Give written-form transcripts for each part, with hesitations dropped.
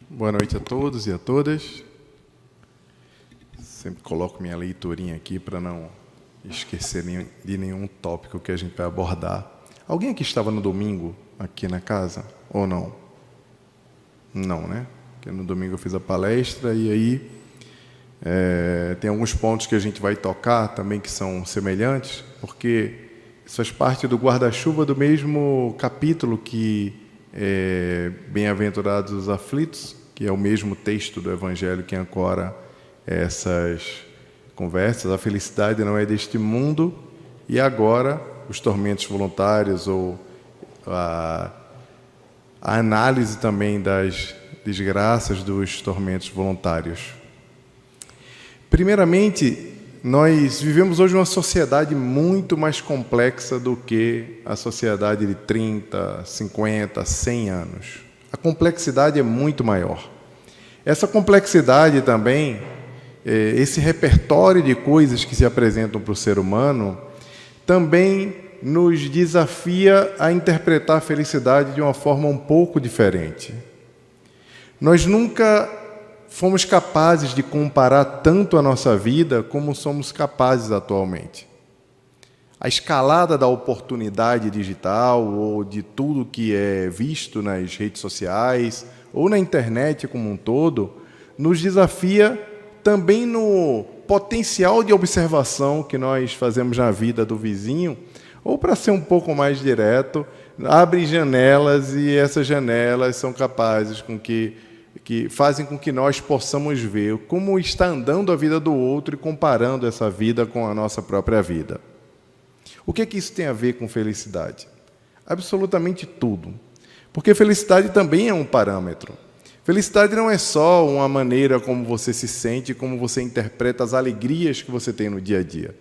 Boa noite a todos e a todas. Sempre coloco minha leiturinha aqui para não esquecer de nenhum tópico que a gente vai abordar. Alguém aqui estava no domingo, aqui na casa, ou não? Não, né? Porque no domingo eu fiz a palestra e aí tem alguns pontos que a gente vai tocar também que são semelhantes, porque isso faz parte do guarda-chuva do mesmo capítulo que Bem-aventurados os aflitos, que é o mesmo texto do Evangelho que ancora essas conversas. A felicidade não é deste mundo, e agora os tormentos voluntários, ou a análise também das desgraças dos tormentos voluntários. Primeiramente, nós vivemos hoje uma sociedade muito mais complexa do que a sociedade de 30, 50, 100 anos. A complexidade é muito maior. Essa complexidade também, esse repertório de coisas que se apresentam para o ser humano, também nos desafia a interpretar a felicidade de uma forma um pouco diferente. Nós nunca fomos capazes de comparar tanto a nossa vida como somos capazes atualmente. A escalada da oportunidade digital, ou de tudo que é visto nas redes sociais, ou na internet como um todo, nos desafia também no potencial de observação que nós fazemos na vida do vizinho, ou, para ser um pouco mais direto, abre janelas e essas janelas são capazes que fazem com que nós possamos ver como está andando a vida do outro e comparando essa vida com a nossa própria vida. O que é que isso tem a ver com felicidade? Absolutamente tudo. Porque felicidade também é um parâmetro. Felicidade não é só uma maneira como você se sente, como você interpreta as alegrias que você tem no dia a dia.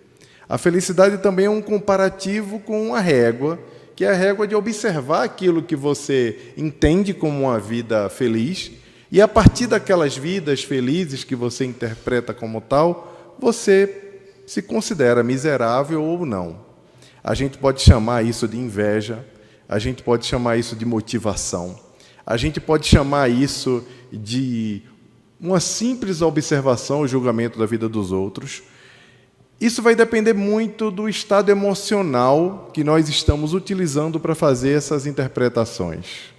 A felicidade também é um comparativo com a régua, que é a régua de observar aquilo que você entende como uma vida feliz, e a partir daquelas vidas felizes que você interpreta como tal, você se considera miserável ou não. A gente pode chamar isso de inveja, a gente pode chamar isso de motivação, a gente pode chamar isso de uma simples observação ou julgamento da vida dos outros. Isso vai depender muito do estado emocional que nós estamos utilizando para fazer essas interpretações.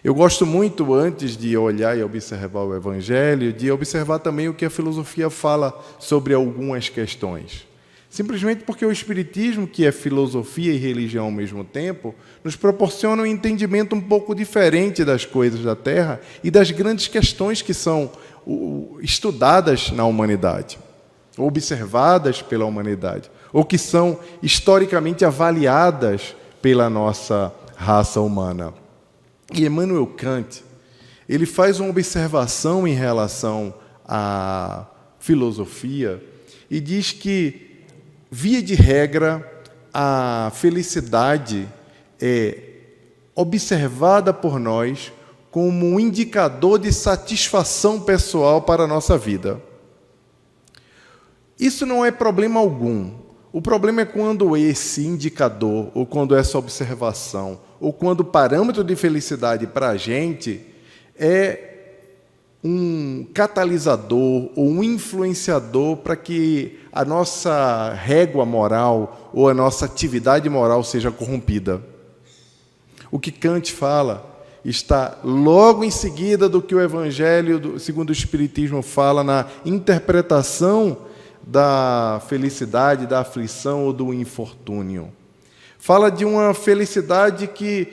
Eu gosto muito, antes de olhar e observar o Evangelho, de observar também o que a filosofia fala sobre algumas questões. Simplesmente porque o Espiritismo, que é filosofia e religião ao mesmo tempo, nos proporciona um entendimento um pouco diferente das coisas da Terra e das grandes questões que são estudadas na humanidade, observadas pela humanidade, ou que são historicamente avaliadas pela nossa raça humana. E Immanuel Kant, ele faz uma observação em relação à filosofia e diz que, via de regra, a felicidade é observada por nós como um indicador de satisfação pessoal para a nossa vida. Isso não é problema algum. O problema é quando esse indicador, ou quando essa observação, ou quando o parâmetro de felicidade para a gente é um catalisador ou um influenciador para que a nossa régua moral ou a nossa atividade moral seja corrompida. O que Kant fala está logo em seguida do que o Evangelho, segundo o Espiritismo, fala na interpretação da felicidade, da aflição ou do infortúnio. Fala de uma felicidade que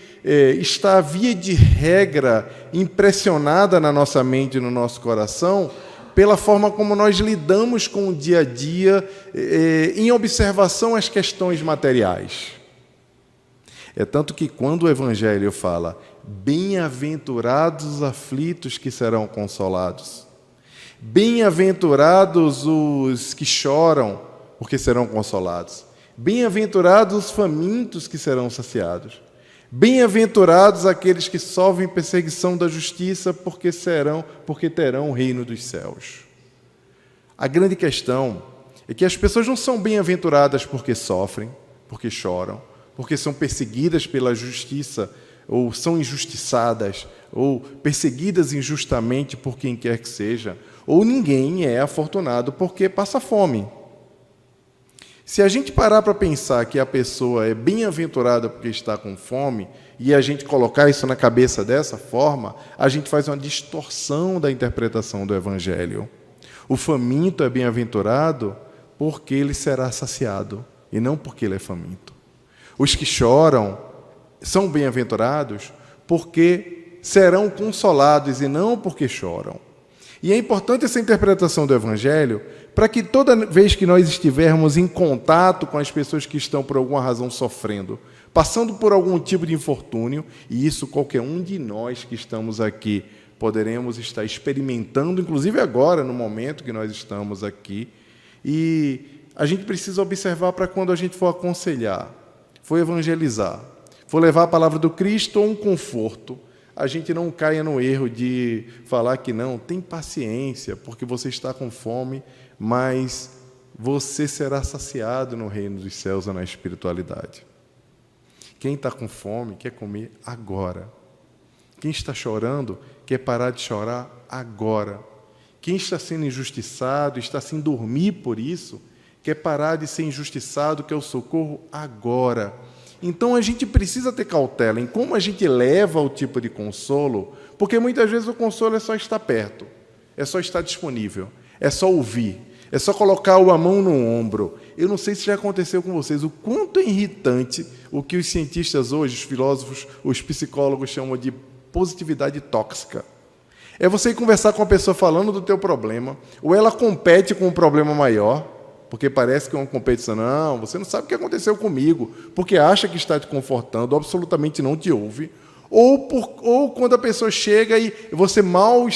está, via de regra, impressionada na nossa mente e no nosso coração pela forma como nós lidamos com o dia a dia em observação às questões materiais. É tanto que quando o Evangelho fala bem-aventurados os aflitos que serão consolados, bem-aventurados os que choram, porque serão consolados. Bem-aventurados os famintos, que serão saciados. Bem-aventurados aqueles que sofrem perseguição da justiça, porque terão o reino dos céus. A grande questão é que as pessoas não são bem-aventuradas porque sofrem, porque choram, porque são perseguidas pela justiça ou são injustiçadas, ou perseguidas injustamente por quem quer que seja, ou ninguém é afortunado porque passa fome. Se a gente parar para pensar que a pessoa é bem-aventurada porque está com fome, e a gente colocar isso na cabeça dessa forma, a gente faz uma distorção da interpretação do Evangelho. O faminto é bem-aventurado porque ele será saciado, e não porque ele é faminto. Os que choram são bem-aventurados porque serão consolados, e não porque choram. E é importante essa interpretação do Evangelho para que toda vez que nós estivermos em contato com as pessoas que estão por alguma razão sofrendo, passando por algum tipo de infortúnio, e isso qualquer um de nós que estamos aqui poderemos estar experimentando, inclusive agora, no momento que nós estamos aqui, e a gente precisa observar para quando a gente for aconselhar, for evangelizar, for levar a palavra do Cristo ou um conforto, a gente não caia no erro de falar que não, tem paciência, porque você está com fome, mas você será saciado no reino dos céus ou na espiritualidade. Quem está com fome quer comer agora. Quem está chorando quer parar de chorar agora. Quem está sendo injustiçado, está sem dormir por isso, quer parar de ser injustiçado, quer o socorro agora. Então, a gente precisa ter cautela em como a gente leva o tipo de consolo, porque muitas vezes o consolo é só estar perto, é só estar disponível, é só ouvir, é só colocar a mão no ombro. Eu não sei se já aconteceu com vocês, o quanto é irritante o que os cientistas hoje, os filósofos, os psicólogos chamam de positividade tóxica. É você ir conversar com a pessoa falando do teu problema, ou ela compete com um problema maior, porque parece que é uma competição. Não, você não sabe o que aconteceu comigo, porque acha que está te confortando, absolutamente não te ouve. Ou quando a pessoa chega e você mal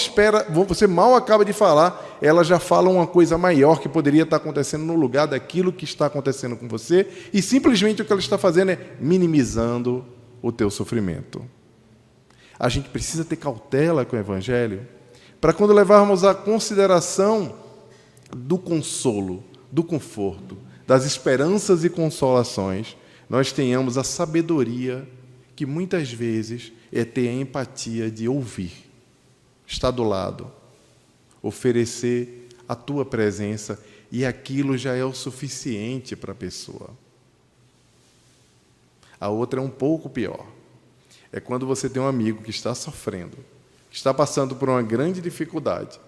acaba de falar, ela já fala uma coisa maior que poderia estar acontecendo no lugar daquilo que está acontecendo com você, e simplesmente o que ela está fazendo é minimizando o teu sofrimento. A gente precisa ter cautela com o Evangelho, para quando levarmos a consideração do consolo, do conforto, das esperanças e consolações, nós tenhamos a sabedoria que muitas vezes é ter a empatia de ouvir, estar do lado, oferecer a tua presença, e aquilo já é o suficiente para a pessoa. A outra é um pouco pior. É quando você tem um amigo que está sofrendo, que está passando por uma grande dificuldade,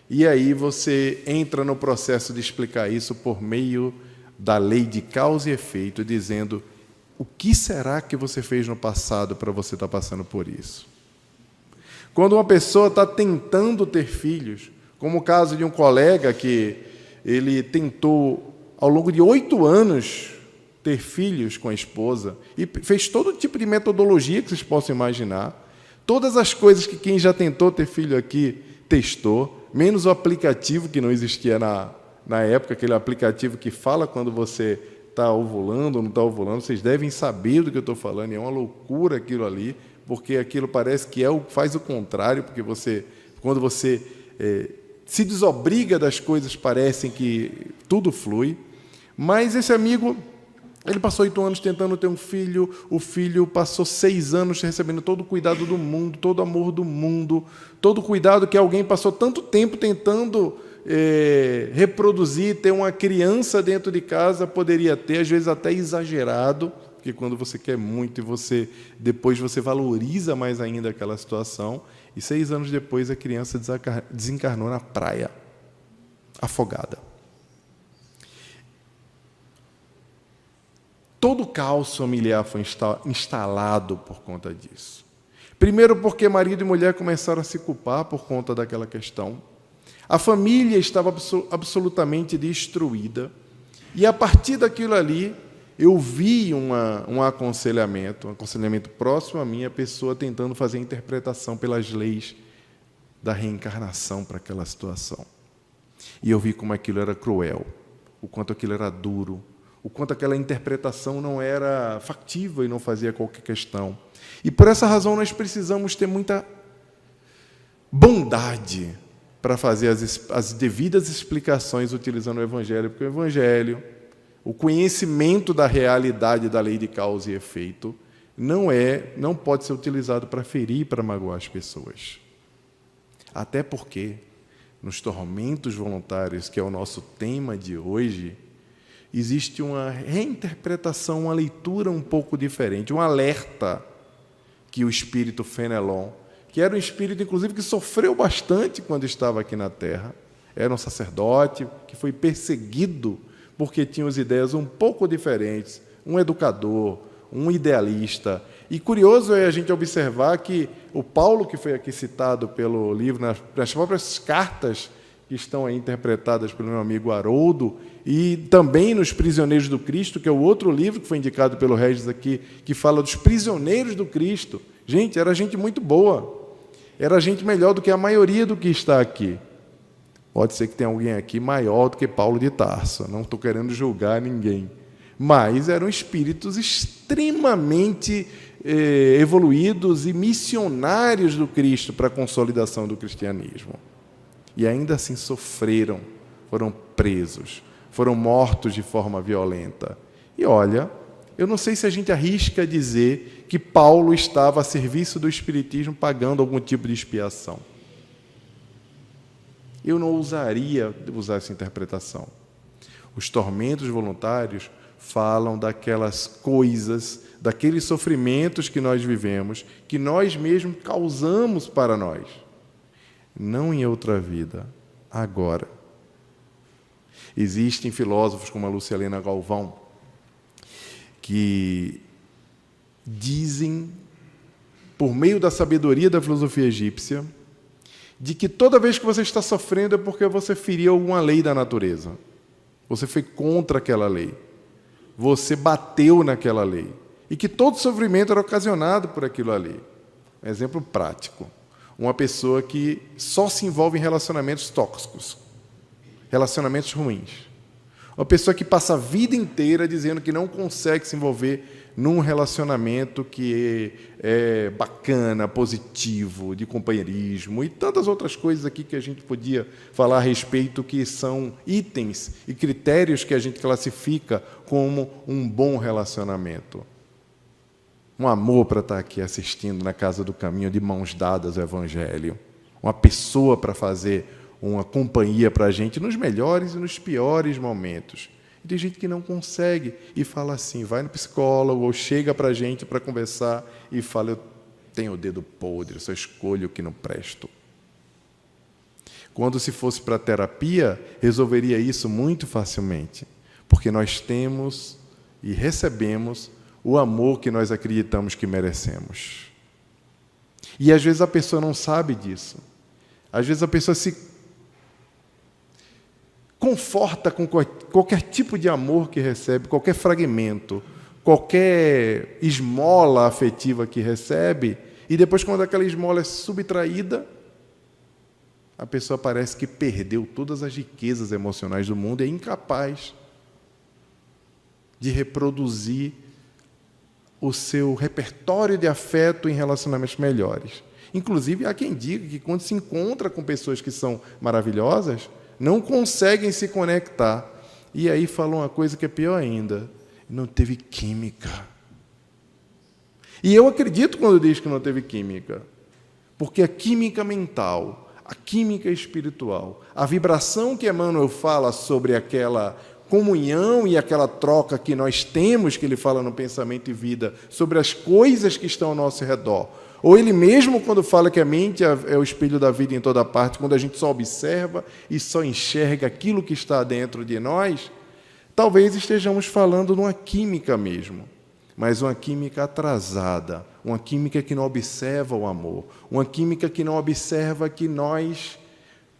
e aí você entra no processo de explicar isso por meio da lei de causa e efeito, dizendo: o que será que você fez no passado para você estar passando por isso? Quando uma pessoa está tentando ter filhos, como o caso de um colega que ele tentou, ao longo de 8 anos, ter filhos com a esposa, e fez todo tipo de metodologia que vocês possam imaginar, todas as coisas que quem já tentou ter filho aqui testou, menos o aplicativo que não existia na época, aquele aplicativo que fala quando você está ovulando ou não está ovulando. Vocês devem saber do que eu estou falando, é uma loucura aquilo ali, porque aquilo parece que faz o contrário, porque quando você se desobriga das coisas, parecem que tudo flui. Mas esse amigo, ele passou 8 anos tentando ter um filho, o filho passou 6 anos recebendo todo o cuidado do mundo, todo o amor do mundo, todo o cuidado que alguém passou tanto tempo tentando reproduzir, ter uma criança dentro de casa poderia ter, às vezes até exagerado, porque quando você quer muito e depois você valoriza mais ainda aquela situação, e 6 anos depois a criança desencarnou na praia, afogada. Todo o caos familiar foi instalado por conta disso. Primeiro porque marido e mulher começaram a se culpar por conta daquela questão. A família estava absolutamente destruída. E a partir daquilo ali, eu vi um aconselhamento próximo a mim, a pessoa tentando fazer a interpretação pelas leis da reencarnação para aquela situação. E eu vi como aquilo era cruel, o quanto aquilo era duro, o quanto aquela interpretação não era factível e não fazia qualquer questão. E por essa razão nós precisamos ter muita bondade para fazer as devidas explicações utilizando o Evangelho, porque o Evangelho, o conhecimento da realidade da lei de causa e efeito, não pode ser utilizado para ferir, para magoar as pessoas. Até porque, nos tormentos voluntários, que é o nosso tema de hoje, existe uma reinterpretação, uma leitura um pouco diferente, um alerta que o espírito Fenelon, que era um espírito, inclusive, que sofreu bastante quando estava aqui na Terra, era um sacerdote que foi perseguido porque tinha as ideias um pouco diferentes, um educador, um idealista. E curioso é a gente observar que o Paulo, que foi aqui citado pelo livro, nas próprias cartas que estão aí interpretadas pelo meu amigo Haroldo, e também nos Prisioneiros do Cristo, que é o outro livro que foi indicado pelo Regis aqui, que fala dos prisioneiros do Cristo. Gente, era gente muito boa, era gente melhor do que a maioria do que está aqui. Pode ser que tenha alguém aqui maior do que Paulo de Tarso, não estou querendo julgar ninguém, mas eram espíritos extremamente evoluídos e missionários do Cristo para a consolidação do cristianismo. E ainda assim sofreram, foram presos, foram mortos de forma violenta. E olha, eu não sei se a gente arrisca dizer que Paulo estava a serviço do Espiritismo pagando algum tipo de expiação. Eu não ousaria usar essa interpretação. Os tormentos voluntários falam daquelas coisas, daqueles sofrimentos que nós vivemos, que nós mesmos causamos para nós. Não em outra vida, agora. Existem filósofos como a Lúcia Helena Galvão que dizem, por meio da sabedoria da filosofia egípcia, de que toda vez que você está sofrendo é porque você feriu alguma lei da natureza. Você foi contra aquela lei. Você bateu naquela lei. E que todo sofrimento era ocasionado por aquilo ali. Um exemplo prático. Uma pessoa que só se envolve em relacionamentos tóxicos, relacionamentos ruins. Uma pessoa que passa a vida inteira dizendo que não consegue se envolver num relacionamento que é bacana, positivo, de companheirismo e tantas outras coisas aqui que a gente podia falar a respeito, que são itens e critérios que a gente classifica como um bom relacionamento. Um amor para estar aqui assistindo na Casa do Caminho, de mãos dadas ao Evangelho. Uma pessoa para fazer uma companhia para a gente nos melhores e nos piores momentos. E tem gente que não consegue e fala assim, vai no psicólogo ou chega para a gente para conversar e fala, eu tenho o dedo podre, só escolho o que não presto. Quando se fosse para a terapia, resolveria isso muito facilmente, porque nós temos e recebemos o amor que nós acreditamos que merecemos. E às vezes a pessoa não sabe disso. Às vezes a pessoa se conforta com qualquer tipo de amor que recebe, qualquer fragmento, qualquer esmola afetiva que recebe, e depois, quando aquela esmola é subtraída, a pessoa parece que perdeu todas as riquezas emocionais do mundo e é incapaz de reproduzir o seu repertório de afeto em relacionamentos melhores. Inclusive, há quem diga que, quando se encontra com pessoas que são maravilhosas, não conseguem se conectar. E aí falam uma coisa que é pior ainda, não teve química. E eu acredito quando diz que não teve química, porque a química mental, a química espiritual, a vibração que Emmanuel fala sobre aquela comunhão e aquela troca que nós temos, que ele fala no Pensamento e Vida, sobre as coisas que estão ao nosso redor, ou ele mesmo, quando fala que a mente é o espelho da vida em toda parte, quando a gente só observa e só enxerga aquilo que está dentro de nós, talvez estejamos falando numa química mesmo, mas uma química atrasada, uma química que não observa o amor, uma química que não observa que nós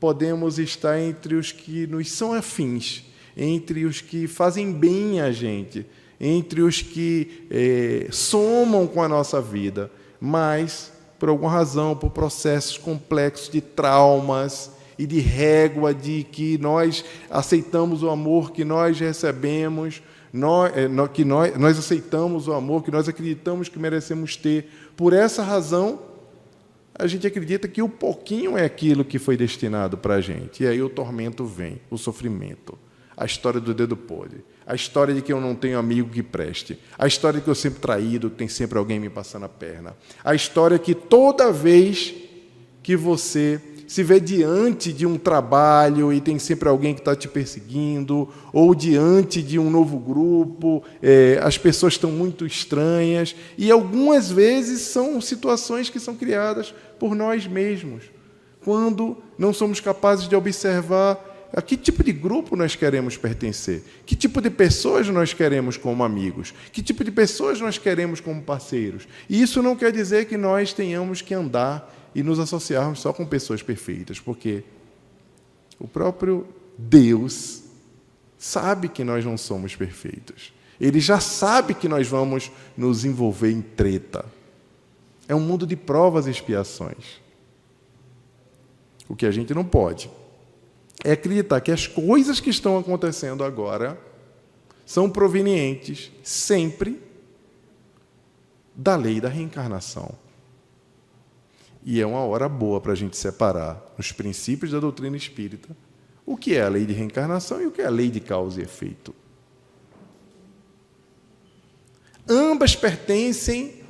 podemos estar entre os que nos são afins, entre os que fazem bem a gente, entre os que somam com a nossa vida, mas, por alguma razão, por processos complexos de traumas e de régua de que nós aceitamos o amor que nós recebemos, nós aceitamos o amor que nós acreditamos que merecemos ter. Por essa razão, a gente acredita que o pouquinho é aquilo que foi destinado para a gente. E aí o tormento vem, o sofrimento, a história do dedo podre. A história de que eu não tenho amigo que preste. A história de que eu sempre traído, que tem sempre alguém me passando a perna. A história que toda vez que você se vê diante de um trabalho e tem sempre alguém que está te perseguindo, ou diante de um novo grupo, as pessoas estão muito estranhas, e algumas vezes são situações que são criadas por nós mesmos, quando não somos capazes de observar a que tipo de grupo nós queremos pertencer, que tipo de pessoas nós queremos como amigos, que tipo de pessoas nós queremos como parceiros. E isso não quer dizer que nós tenhamos que andar e nos associarmos só com pessoas perfeitas, porque o próprio Deus sabe que nós não somos perfeitos. Ele já sabe que nós vamos nos envolver em treta. É um mundo de provas e expiações. O que a gente não pode é acreditar que as coisas que estão acontecendo agora são provenientes sempre da lei da reencarnação. E é uma hora boa para a gente separar nos princípios da doutrina espírita o que é a lei de reencarnação e o que é a lei de causa e efeito. Ambas pertencem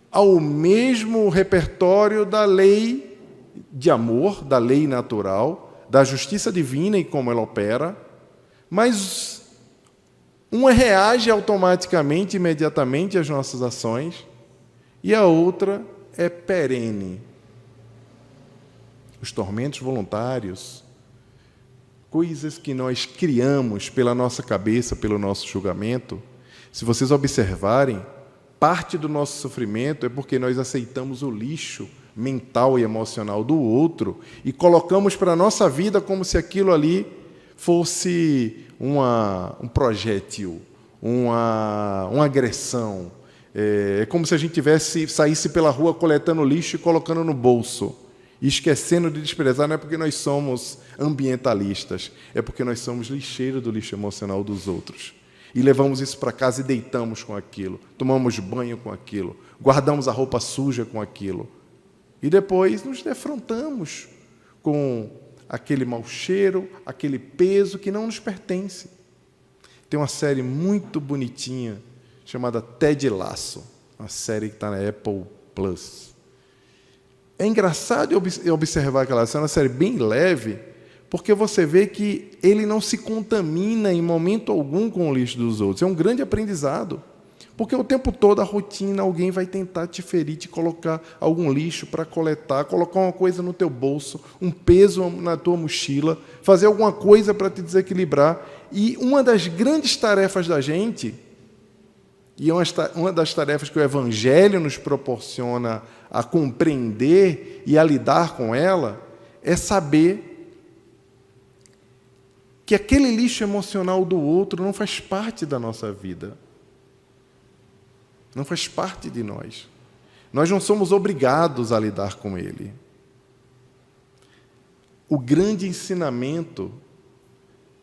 ao mesmo repertório da lei de amor, da lei natural, da justiça divina e como ela opera, mas uma reage automaticamente, imediatamente às nossas ações, e a outra é perene. Os tormentos voluntários, coisas que nós criamos pela nossa cabeça, pelo nosso julgamento, se vocês observarem, parte do nosso sofrimento é porque nós aceitamos o lixo mental e emocional do outro e colocamos para a nossa vida como se aquilo ali fosse um projétil, uma agressão. É como se a gente saísse pela rua coletando lixo e colocando no bolso, e esquecendo de desprezar. Não é porque nós somos ambientalistas, é porque nós somos lixeiros do lixo emocional dos outros. E levamos isso para casa e deitamos com aquilo, tomamos banho com aquilo, guardamos a roupa suja com aquilo. E depois nos defrontamos com aquele mau cheiro, aquele peso que não nos pertence. Tem uma série muito bonitinha chamada Ted Lasso, uma série que está na Apple Plus. É engraçado observar aquela série, é uma série bem leve, porque você vê que ele não se contamina em momento algum com o lixo dos outros. É um grande aprendizado. Porque o tempo todo, a rotina, alguém vai tentar te ferir, te colocar algum lixo para coletar, colocar uma coisa no teu bolso, um peso na tua mochila, fazer alguma coisa para te desequilibrar. E uma das grandes tarefas da gente, e uma das tarefas que o Evangelho nos proporciona a compreender e a lidar com ela, é saber que aquele lixo emocional do outro não faz parte da nossa vida. Não faz parte de nós. Nós não somos obrigados a lidar com ele. O grande ensinamento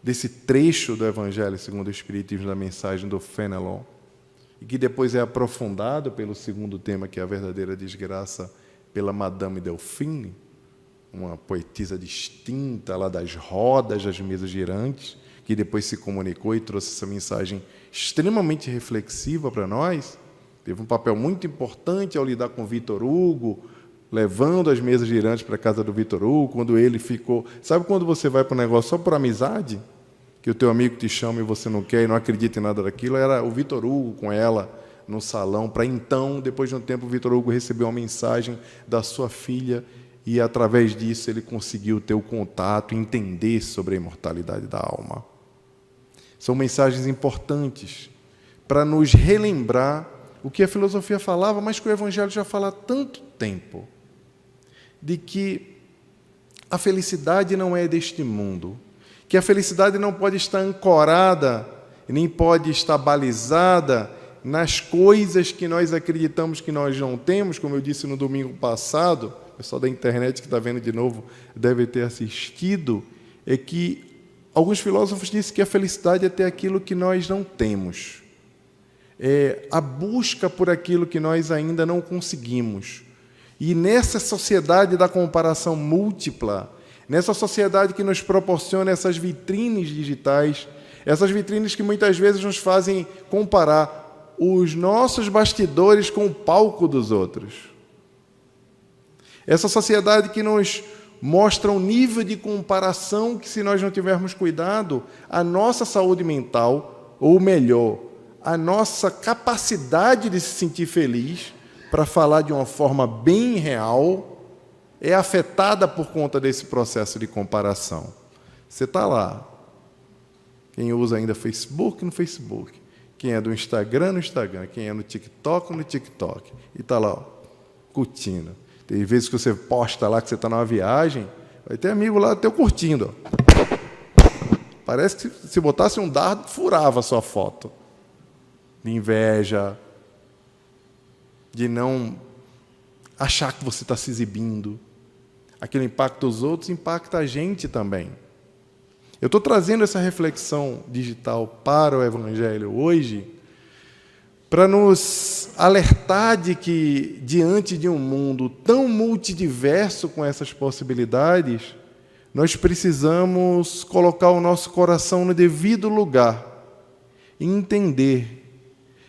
desse trecho do Evangelho segundo o Espiritismo, da mensagem do Fenelon, e que depois é aprofundado pelo segundo tema, que é a verdadeira desgraça, pela Madame Delphine, uma poetisa distinta lá das rodas das mesas girantes, que depois se comunicou e trouxe essa mensagem extremamente reflexiva para nós. Teve um papel muito importante ao lidar com Vitor Hugo, levando as mesas girantes para a casa do Vitor Hugo, quando ele ficou... Sabe quando você vai para um negócio só por amizade? Que o teu amigo te chama e você não quer e não acredita em nada daquilo? Era o Vitor Hugo com ela no salão, para então, depois de um tempo, o Vitor Hugo recebeu uma mensagem da sua filha e, através disso, ele conseguiu ter o contato, entender sobre a imortalidade da alma. São mensagens importantes para nos relembrar o que a filosofia falava, mas que o Evangelho já fala há tanto tempo, de que a felicidade não é deste mundo, que a felicidade não pode estar ancorada, nem pode estar balizada nas coisas que nós acreditamos que nós não temos, como eu disse no domingo passado, o pessoal da internet que está vendo de novo deve ter assistido, é que alguns filósofos dizem que a felicidade é ter aquilo que nós não temos. É a busca por aquilo que nós ainda não conseguimos. E nessa sociedade da comparação múltipla, nessa sociedade que nos proporciona essas vitrines digitais, Essas vitrines que muitas vezes nos fazem comparar os nossos bastidores com o palco dos outros. Essa sociedade que nos mostra um nível de comparação que, se nós não tivermos cuidado, a nossa saúde mental, ou melhor, a nossa capacidade de se sentir feliz, para falar de uma forma bem real, é afetada por conta desse processo de comparação. Você está lá. Quem usa ainda Facebook, no Facebook. Quem é do Instagram, no Instagram. Quem é no TikTok, no TikTok. E está lá, ó, curtindo. Tem vezes que você posta lá que você está numa viagem, vai ter amigo lá teu curtindo. Ó. Parece que se botasse um dardo, furava a sua foto. De inveja, de não achar que você está se exibindo. Aquilo impacta os outros, impacta a gente também. Eu estou trazendo essa reflexão digital para o Evangelho hoje para nos alertar de que, diante de um mundo tão multidiverso com essas possibilidades, nós precisamos colocar o nosso coração no devido lugar e entender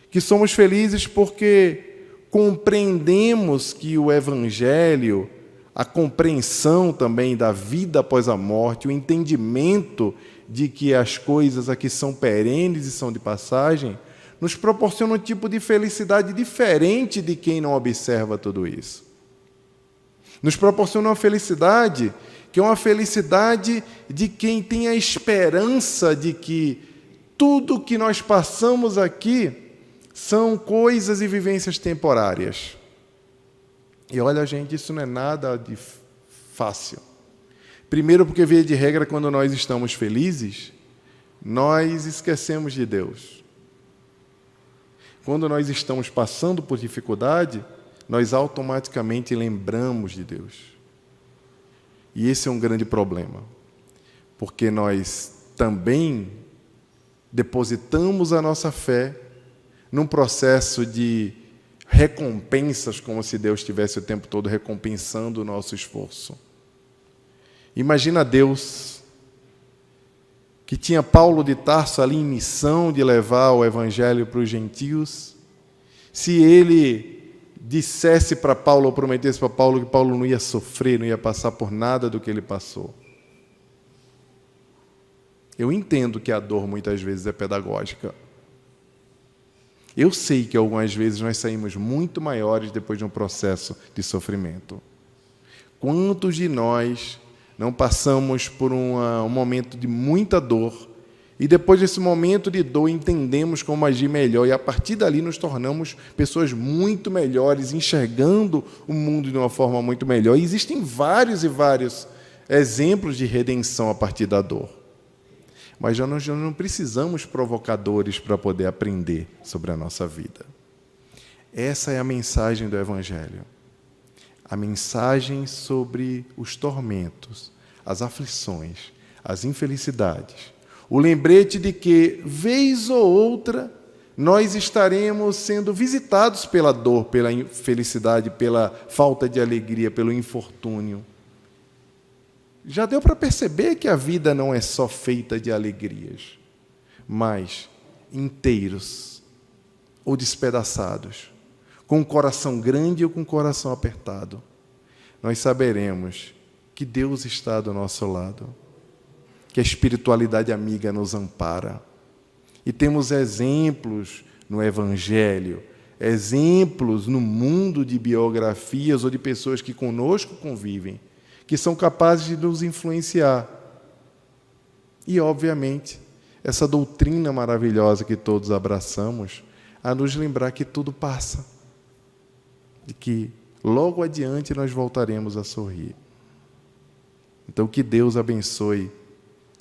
que somos felizes porque compreendemos que o Evangelho, a compreensão também da vida após a morte, o entendimento de que as coisas aqui são perenes e são de passagem, nos proporciona um tipo de felicidade diferente de quem não observa tudo isso. Nos proporciona uma felicidade que é uma felicidade de quem tem a esperança de que tudo que nós passamos aqui são coisas e vivências temporárias. E olha, gente, isso não é nada de fácil. Primeiro porque, via de regra, quando nós estamos felizes, nós esquecemos de Deus. Quando nós estamos passando por dificuldade, nós automaticamente lembramos de Deus. E esse é um grande problema, porque nós também depositamos a nossa fé num processo de recompensas, como se Deus estivesse o tempo todo recompensando o nosso esforço. Imagina Deus, que tinha Paulo de Tarso ali em missão de levar o Evangelho para os gentios, se ele dissesse para Paulo, ou prometesse para Paulo, que Paulo não ia sofrer, não ia passar por nada do que ele passou. Eu entendo que a dor muitas vezes é pedagógica. Eu sei que algumas vezes nós saímos muito maiores depois de um processo de sofrimento. Quantos de nós não passamos por um momento de muita dor e depois desse momento de dor entendemos como agir melhor e a partir dali nos tornamos pessoas muito melhores, enxergando o mundo de uma forma muito melhor. E existem vários e vários exemplos de redenção a partir da dor. Mas nós não precisamos provocar dores para poder aprender sobre a nossa vida. Essa é a mensagem do Evangelho. A mensagem sobre os tormentos, as aflições, as infelicidades. O lembrete de que, vez ou outra, nós estaremos sendo visitados pela dor, pela infelicidade, pela falta de alegria, pelo infortúnio. Já deu para perceber que a vida não é só feita de alegrias, mas inteiros ou despedaçados, com o coração grande ou com o coração apertado. Nós saberemos que Deus está do nosso lado, que a espiritualidade amiga nos ampara. E temos exemplos no Evangelho, exemplos no mundo de biografias ou de pessoas que conosco convivem, que são capazes de nos influenciar. E, obviamente, essa doutrina maravilhosa que todos abraçamos, a nos lembrar que tudo passa, de que logo adiante nós voltaremos a sorrir. Então, que Deus abençoe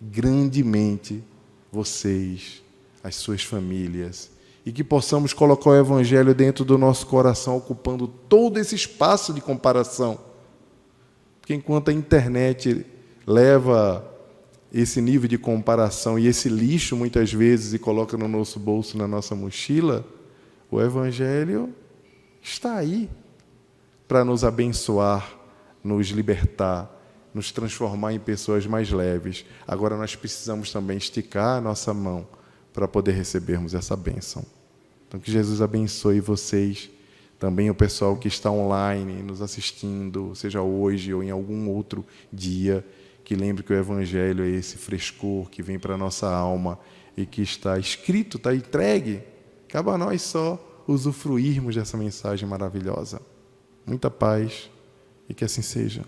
grandemente vocês, as suas famílias, e que possamos colocar o Evangelho dentro do nosso coração, ocupando todo esse espaço de comparação. Porque enquanto a internet leva esse nível de comparação e esse lixo, muitas vezes, e coloca no nosso bolso, na nossa mochila, o Evangelho está aí para nos abençoar, nos libertar nos transformar em pessoas mais leves. Agora nós precisamos também esticar a nossa mão para poder recebermos essa bênção. Então, que Jesus abençoe vocês, também o pessoal que está online nos assistindo, seja hoje ou em algum outro dia, que lembre que o Evangelho é esse frescor que vem para a nossa alma e que está escrito, está entregue. Cabe a nós só usufruirmos dessa mensagem maravilhosa. Muita paz e que assim seja.